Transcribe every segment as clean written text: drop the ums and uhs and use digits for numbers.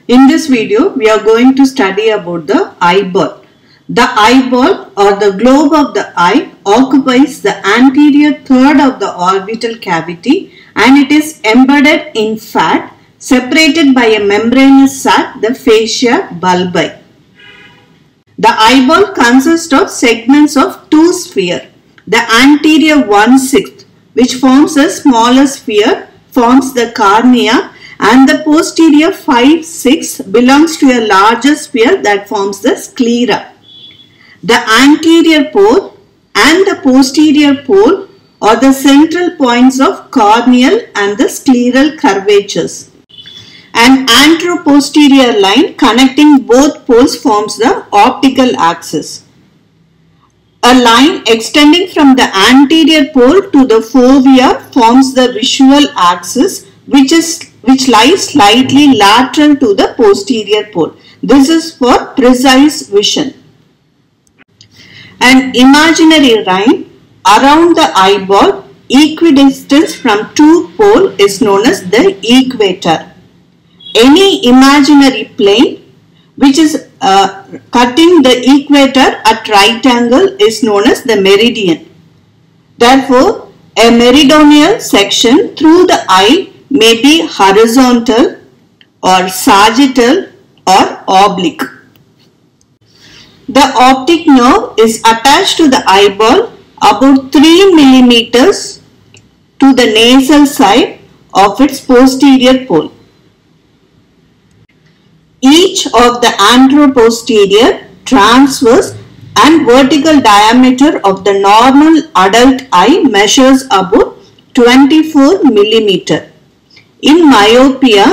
In this video, we are going to study about the eyeball. The eyeball or the globe of the eye occupies the anterior third of the orbital cavity and it is embedded in fat separated by a membranous sac, the fascia bulbi. The eyeball consists of segments of two spheres. The anterior 1/6, which forms a smaller sphere, forms the cornea, and the posterior 5/6 belongs to a larger sphere that forms the sclera. The anterior pole and the posterior pole are the central points of corneal and the scleral curvatures. An anteroposterior line connecting both poles forms the optical axis. A line extending from the anterior pole to the fovea forms the visual axis, which lies slightly lateral to the posterior pole. This is for precise vision. An imaginary line around the eyeball equidistant from two poles is known as the equator. Any imaginary plane which is cutting the equator at right angle is known as the meridian. Therefore, a meridional section through the eye may be horizontal or sagittal or oblique. The optic nerve is attached to the eyeball about 3 millimeters to the nasal side of its posterior pole. Each of the anteroposterior, transverse and vertical diameter of the normal adult eye measures about 24 millimeter. In myopia,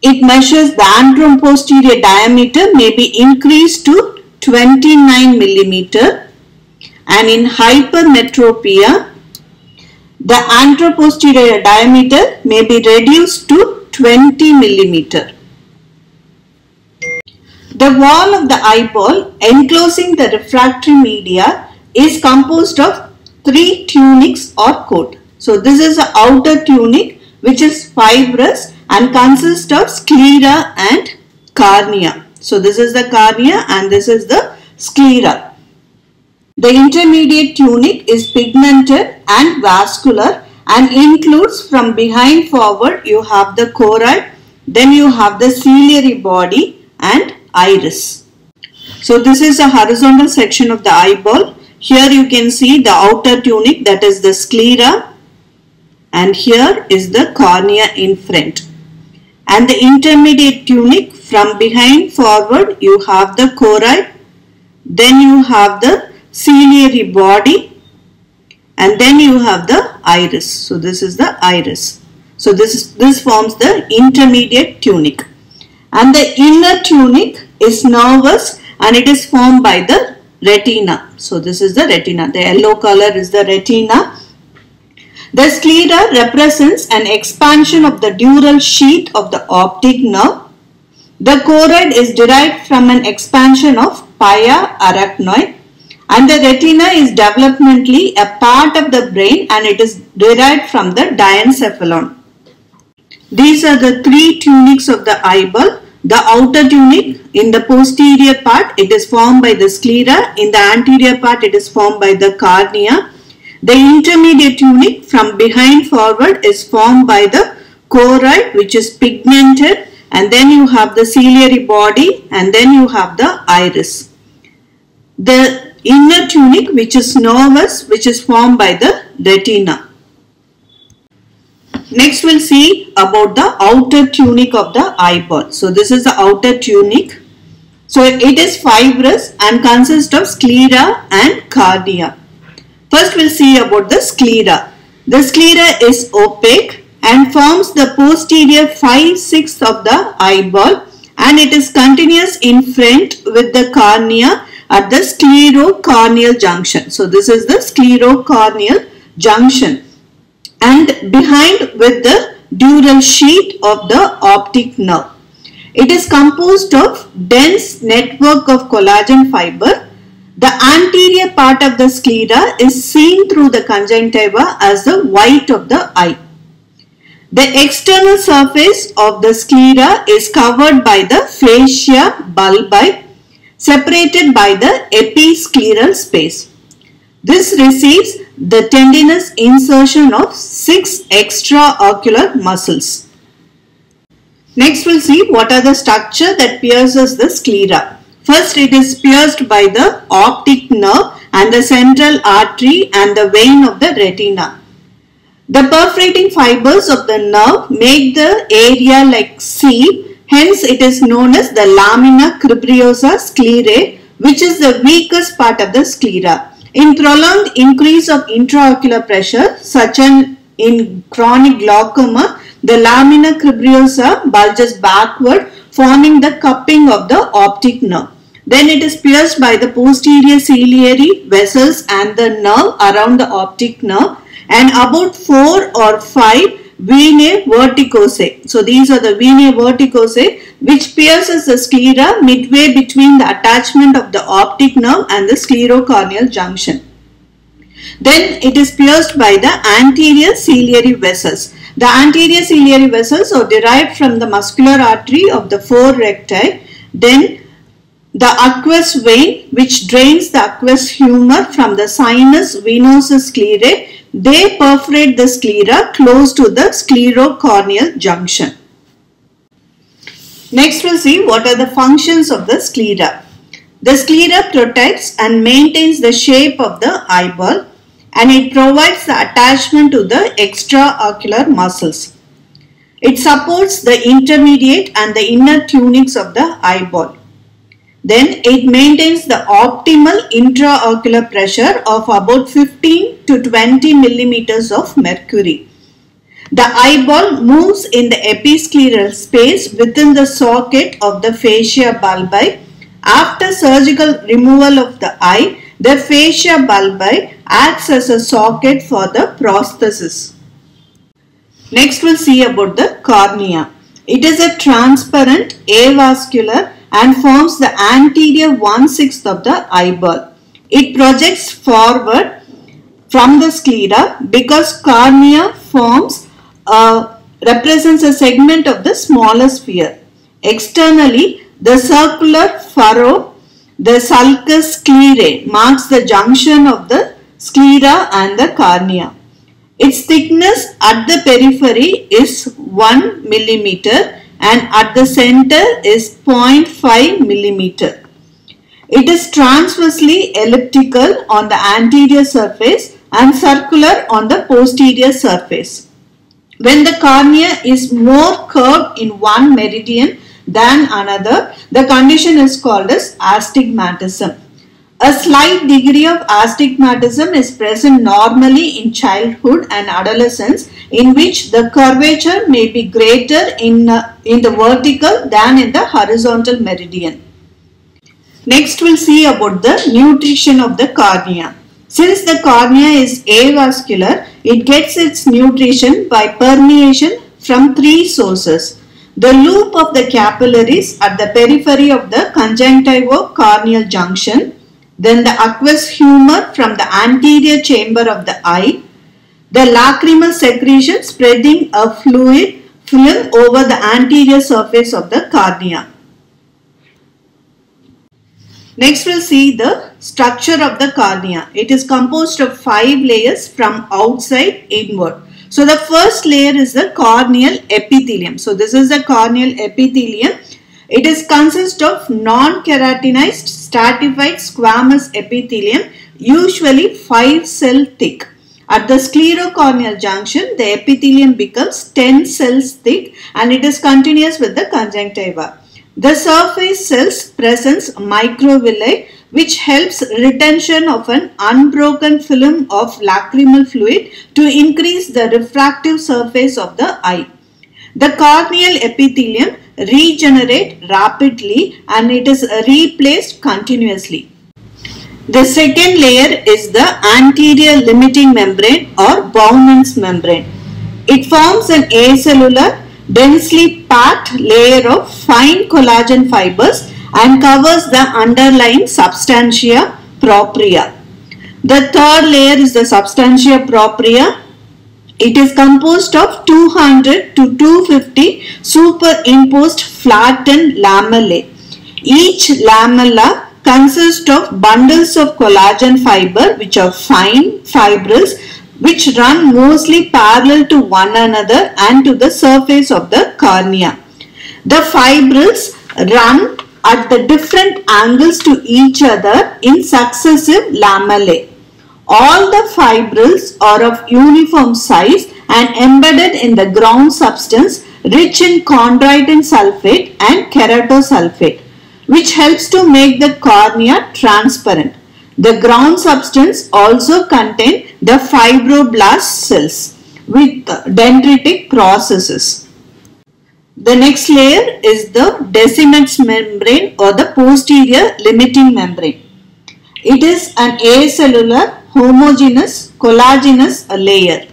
it measures the anteroposterior diameter may be increased to 29 millimeter, and in hypermetropia, the anteroposterior diameter may be reduced to 20 millimeter. The wall of the eyeball enclosing the refractory media is composed of 3 tunics or coat. So this is the outer tunic which is fibrous and consists of sclera and cornea. So this is the cornea and this is the sclera. The intermediate tunic is pigmented and vascular and includes from behind forward you have the choroid, then you have the ciliary body and iris. So this is a horizontal section of the eyeball. Here you can see the outer tunic, that is the sclera, and here is the cornea in front. And the intermediate tunic, from behind forward you have the choroid, then you have the ciliary body, and then you have the iris. So this is the iris. So this forms the intermediate tunic. And the inner tunic is nervous and it is formed by the retina. So this is the retina. The yellow color is the retina. The sclera represents an expansion of the dural sheath of the optic nerve. The choroid is derived from an expansion of pia arachnoid. And the retina is developmentally a part of the brain and it is derived from the diencephalon. These are the 3 tunics of the eyeball. The outer tunic, in the posterior part it is formed by the sclera, in the anterior part it is formed by the cornea. The intermediate tunic from behind forward is formed by the choroid which is pigmented, and then you have the ciliary body and then you have the iris. The inner tunic which is nervous, which is formed by the retina. Next we'll see about the outer tunic of the eyeball. So this is the outer tunic. So it is fibrous and consists of sclera and cornea. First we'll see about the sclera. The sclera is opaque and forms the posterior 5/6 of the eyeball, and it is continuous in front with the cornea at the sclerocorneal junction. So this is the sclerocorneal junction, and behind with the dural sheath of the optic nerve. It is composed of dense network of collagen fiber. The anterior part of the sclera is seen through the conjunctiva as the white of the eye. The external surface of the sclera is covered by the fascia bulbi, separated by the episcleral space. This receives the tendinous insertion of 6 extraocular muscles. Next we'll see what are the structure that pierces the sclera. First, it is pierced by the optic nerve and the central artery and the vein of the retina. The perforating fibers of the nerve make the area like sieve, hence it is known as the lamina cribrosa sclerae, which is the weakest part of the sclera. In prolonged increase of intraocular pressure, such as in chronic glaucoma, the lamina cribrosa bulges backward, forming the cupping of the optic nerve. Then it is pierced by the posterior ciliary vessels and the nerve around the optic nerve, and about 4 or 5 venae verticose. So these are the venae verticose, which pierces the sclera midway between the attachment of the optic nerve and the sclerocorneal junction. Then it is pierced by the anterior ciliary vessels. The anterior ciliary vessels are derived from the muscular artery of the 4 recti. Then the aqueous vein, which drains the aqueous humor from the sinus venosus sclerae, they perforate the sclera close to the sclerocorneal junction. Next we'll see what are the functions of the sclera. The sclera protects and maintains the shape of the eyeball, and it provides the attachment to the extraocular muscles. It supports the intermediate and the inner tunics of the eyeball. Then it maintains the optimal intraocular pressure of about 15 to 20 millimeters of mercury. The eyeball moves in the episcleral space within the socket of the fascia bulbi. After surgical removal of the eye, the fascia bulbi acts as a socket for the prosthesis. Next we'll see about the cornea. It is a transparent avascular and forms the anterior 1/6 of the eyeball. It projects forward from the sclera because cornea represents a segment of the smaller sphere. Externally, the circular furrow, the sulcus sclerae, marks the junction of the sclera and the cornea. Its thickness at the periphery is 1 millimeter and at the center is 0.5 millimeter. It is transversely elliptical on the anterior surface and circular on the posterior surface. When the cornea is more curved in one meridian than another, the condition is called as astigmatism. A slight degree of astigmatism is present normally in childhood and adolescence, in which the curvature may be greater in the vertical than in the horizontal meridian. Next we'll see about the nutrition of the cornea. Since the cornea is avascular, it gets its nutrition by permeation from 3 sources. The loop of the capillaries at the periphery of the conjunctivo-corneal junction, then the aqueous humor from the anterior chamber of the eye, the lacrimal secretion spreading a fluid film over the anterior surface of the cornea. Next we'll see the structure of the cornea. It is composed of 5 layers from outside inward. So the first layer is the corneal epithelium. So this is the corneal epithelium. It is consists of non-keratinized stratified squamous epithelium, usually 5 cell thick. At the sclerocorneal junction, the epithelium becomes 10 cells thick and it is continuous with the conjunctiva. The surface cells presents microvilli, which helps retention of an unbroken film of lacrimal fluid to increase the refractive surface of the eye. The corneal epithelium regenerate rapidly and it is replaced continuously. The second layer is the anterior limiting membrane or Bowman's membrane. It forms an acellular, densely packed layer of fine collagen fibers and covers the underlying substantia propria. The third layer is the substantia propria It is composed of 200 to 250 superimposed flattened lamellae. Each lamella consists of bundles of collagen fiber which are fine fibrils which run mostly parallel to one another and to the surface of the cornea. The fibrils run at the different angles to each other in successive lamellae. All the fibrils are of uniform size and embedded in the ground substance rich in chondroitin sulfate and keratosulfate, which helps to make the cornea transparent. The ground substance also contains the fibroblast cells with dendritic processes. The next layer is the Descemet's membrane or the posterior limiting membrane. It is an acellular, homogeneous, collagenous layer.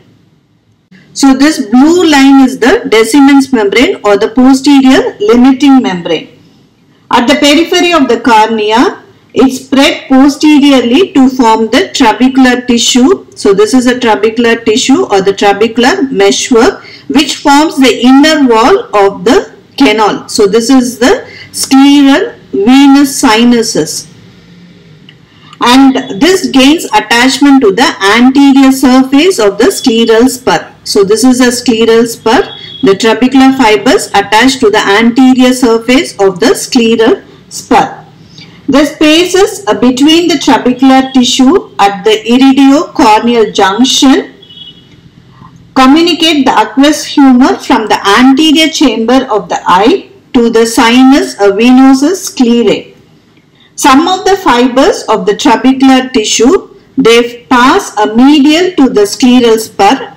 So this blue line is the Descemet's membrane or the posterior limiting membrane. At the periphery of the cornea, it spread posteriorly to form the trabecular tissue. So this is a trabecular tissue or the trabecular meshwork which forms the inner wall of the canal. So this is the scleral venous sinuses. And this gains attachment to the anterior surface of the scleral spur. So this is a scleral spur. The trabecular fibers attached to the anterior surface of the scleral spur. The spaces between the trabecular tissue at the iridio-corneal junction communicate the aqueous humor from the anterior chamber of the eye to the sinus venosus sclerae. Some of the fibers of the trabecular tissue, they pass medial to the scleral spur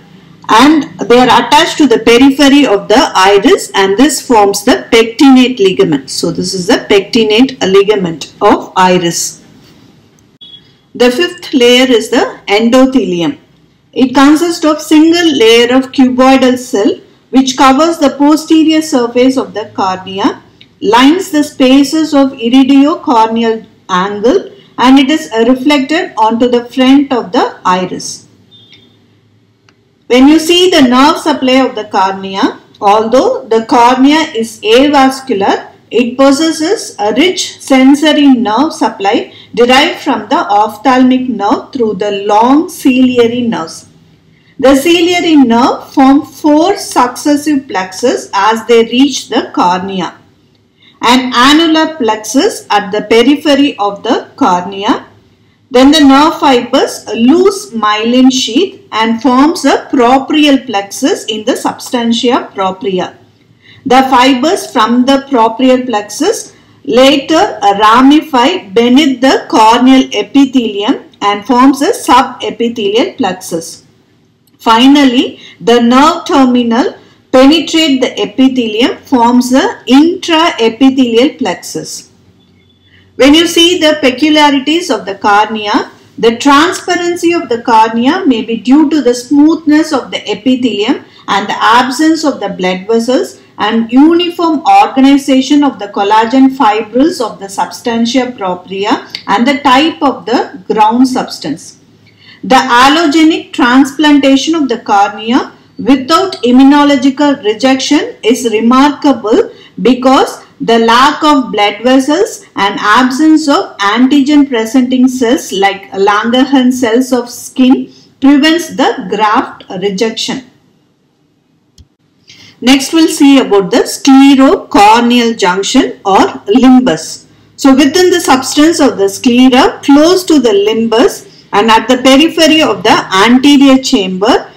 and they are attached to the periphery of the iris, and this forms the pectinate ligament. So this is the pectinate ligament of iris. The fifth layer is the endothelium. It consists of single layer of cuboidal cell which covers the posterior surface of the cornea, lines the spaces of iridio-corneal angle, and it is reflected onto the front of the iris. When you see the nerve supply of the cornea, although the cornea is avascular, it possesses a rich sensory nerve supply derived from the ophthalmic nerve through the long ciliary nerves. The ciliary nerve form 4 successive plexus as they reach the cornea. An annular plexus at the periphery of the cornea. Then the nerve fibers lose myelin sheath and forms a proprial plexus in the substantia propria. The fibers from the proprial plexus later ramify beneath the corneal epithelium and forms a subepithelial plexus. Finally, the nerve terminal penetrate the epithelium, forms the intraepithelial plexus. When you see the peculiarities of the cornea, the transparency of the cornea may be due to the smoothness of the epithelium and the absence of the blood vessels and uniform organization of the collagen fibrils of the substantia propria and the type of the ground substance. The allogenic transplantation of the cornea without immunological rejection is remarkable because the lack of blood vessels and absence of antigen presenting cells like Langerhans cells of skin prevents the graft rejection. Next we'll see about the sclerocorneal junction or limbus. So within the substance of the sclera close to the limbus and at the periphery of the anterior chamber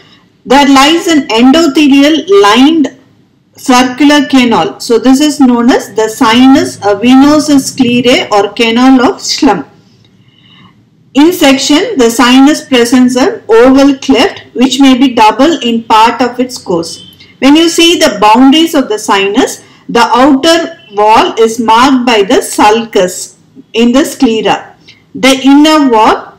there lies an endothelial lined circular canal. So this is known as the sinus venosus sclerae or canal of Schlemm. In section, the sinus presents an oval cleft which may be double in part of its course. When you see the boundaries of the sinus, the outer wall is marked by the sulcus in the sclera. The inner wall,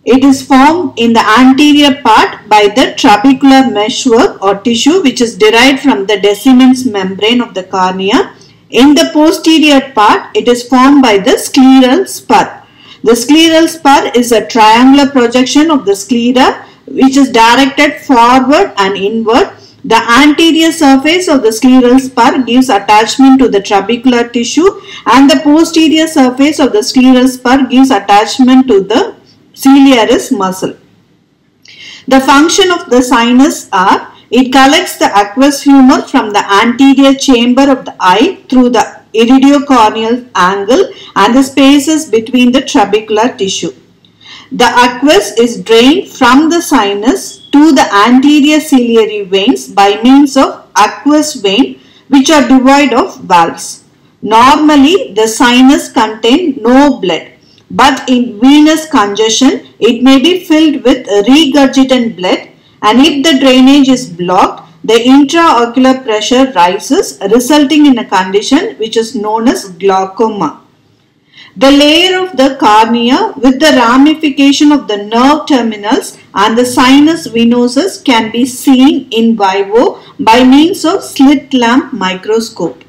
it is formed in the anterior part by the trabecular meshwork or tissue which is derived from the Descemet's membrane of the cornea. In the posterior part, it is formed by the scleral spur. The scleral spur is a triangular projection of the sclera which is directed forward and inward. The anterior surface of the scleral spur gives attachment to the trabecular tissue, and the posterior surface of the scleral spur gives attachment to the ciliaris muscle. The function of the sinus are: it collects the aqueous humor from the anterior chamber of the eye through the iridocorneal angle and the spaces between the trabecular tissue. The aqueous is drained from the sinus to the anterior ciliary veins by means of aqueous vein, which are devoid of valves. Normally, the sinus contains no blood, but in venous congestion, it may be filled with regurgitant blood, and if the drainage is blocked, the intraocular pressure rises, resulting in a condition which is known as glaucoma. The layer of the cornea with the ramification of the nerve terminals and the sinus venosus can be seen in vivo by means of slit lamp microscope.